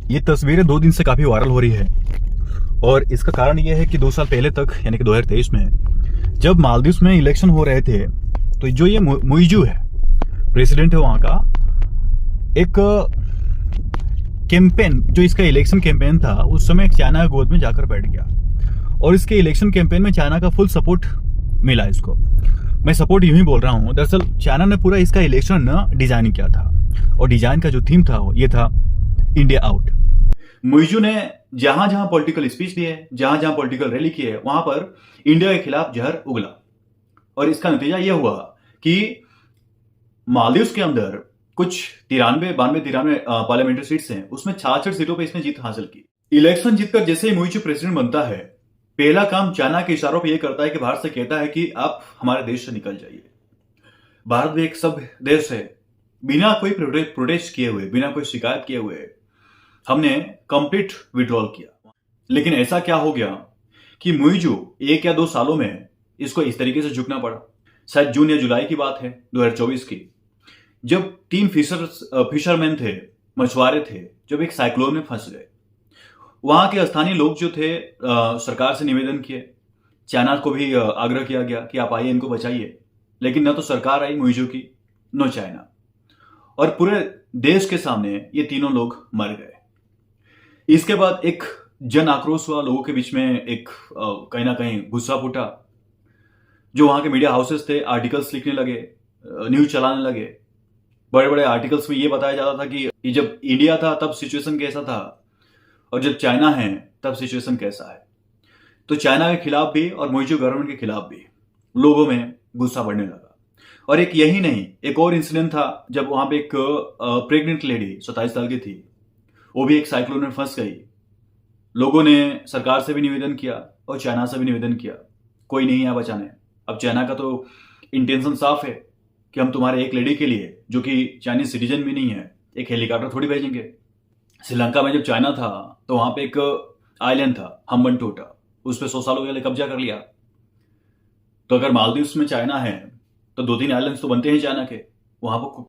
ये तस्वीरें 2 दिन से काफी वायरल हो रही है और इसका कारण यह है कि 2 साल पहले तक यानी कि 2023 में जब मालदीव्स में इलेक्शन हो रहे थे तो जो ये मुइजू है, प्रेसिडेंट है वहां का, एक कैंपेन, जो इसका इलेक्शन कैंपेन था, उस समय चाइना की गोद में जाकर बैठ गया और इसके इलेक्शन कैंपेन में चाइना का फुल सपोर्ट मिला इसको। मैं सपोर्ट यूं ही बोल रहा हूं, दरअसल चाइना ने पूरा इसका इलेक्शन डिजाइन किया था और डिजाइन का जो थीम था ये था इंडिया आउट। मुइजू ने जहां जहां पॉलिटिकल स्पीच दिए, जहां जहां पॉलिटिकल रैली की है, वहां पर इंडिया के खिलाफ जहर उगला और इसका नतीजा यह हुआ कि मालदीव्स के अंदर कुछ 93 पार्लियामेंट्री सीट्स हैं, उसमें 66 सीटों पर इसने जीत हासिल की। इलेक्शन जीतकर जैसे ही मुइजू प्रेसिडेंट बनता है, पहला काम चाइना के इशारों पर यह करता है कि भारत से कहता है कि आप हमारे देश से निकल जाइए। भारत भी एक सभ्य देश है, बिना कोई प्रोटेस्ट किए हुए, बिना कोई शिकायत किए हुए हमने कंप्लीट विड्रॉल किया। लेकिन ऐसा क्या हो गया कि मुइजू 1 या 2 सालों में इसको इस तरीके से झुकना पड़ा। शायद जून या जुलाई की बात है 2024 की, जब 3 फिशरमैन थे, मछुआरे थे, जब एक साइक्लोन में फंस गए। वहां के स्थानीय लोग जो थे सरकार से निवेदन किए, चाइना को भी आग्रह किया गया कि आप आइए, इनको बचाइए। लेकिन न तो सरकार आई मुइजू की, नो चाइना, और पूरे देश के सामने ये तीनों लोग मर गए। इसके बाद एक जन आक्रोश हुआ, लोगों के बीच में एक कहीं ना कहीं गुस्सा फूटा। जो वहां के मीडिया हाउसेस थे, आर्टिकल्स लिखने लगे, न्यूज चलाने लगे। बड़े बड़े आर्टिकल्स में ये बताया जाता था कि जब इंडिया था तब सिचुएशन कैसा था और जब चाइना है तब सिचुएशन कैसा है। तो चाइना के खिलाफ भी और मुइजू गवर्नमेंट के खिलाफ भी लोगों में गुस्सा बढ़ने लगा। और एक यही नहीं, एक और इंसिडेंट था जब वहां पे एक प्रेग्नेंट लेडी 27 साल की थी, वो भी एक साइक्लोन में फंस गई। लोगों ने सरकार से भी निवेदन किया और चाइना से भी निवेदन किया, कोई नहीं है बचाने। अब चाइना का तो इंटेंशन साफ है कि हम तुम्हारे एक लेडी के लिए, जो कि चाइनीज सिटीजन भी नहीं है, एक हेलीकॉप्टर थोड़ी भेजेंगे। श्रीलंका में जब चाइना था तो वहां पे एक आइलैंड था हम्बनटोटा, उस पर 100 सालों के लिए कब्जा कर लिया। तो अगर मालदीव्स में चाइना है तो 2-3 आइलैंड्स तो बनते हैं चाइना के, वहां पर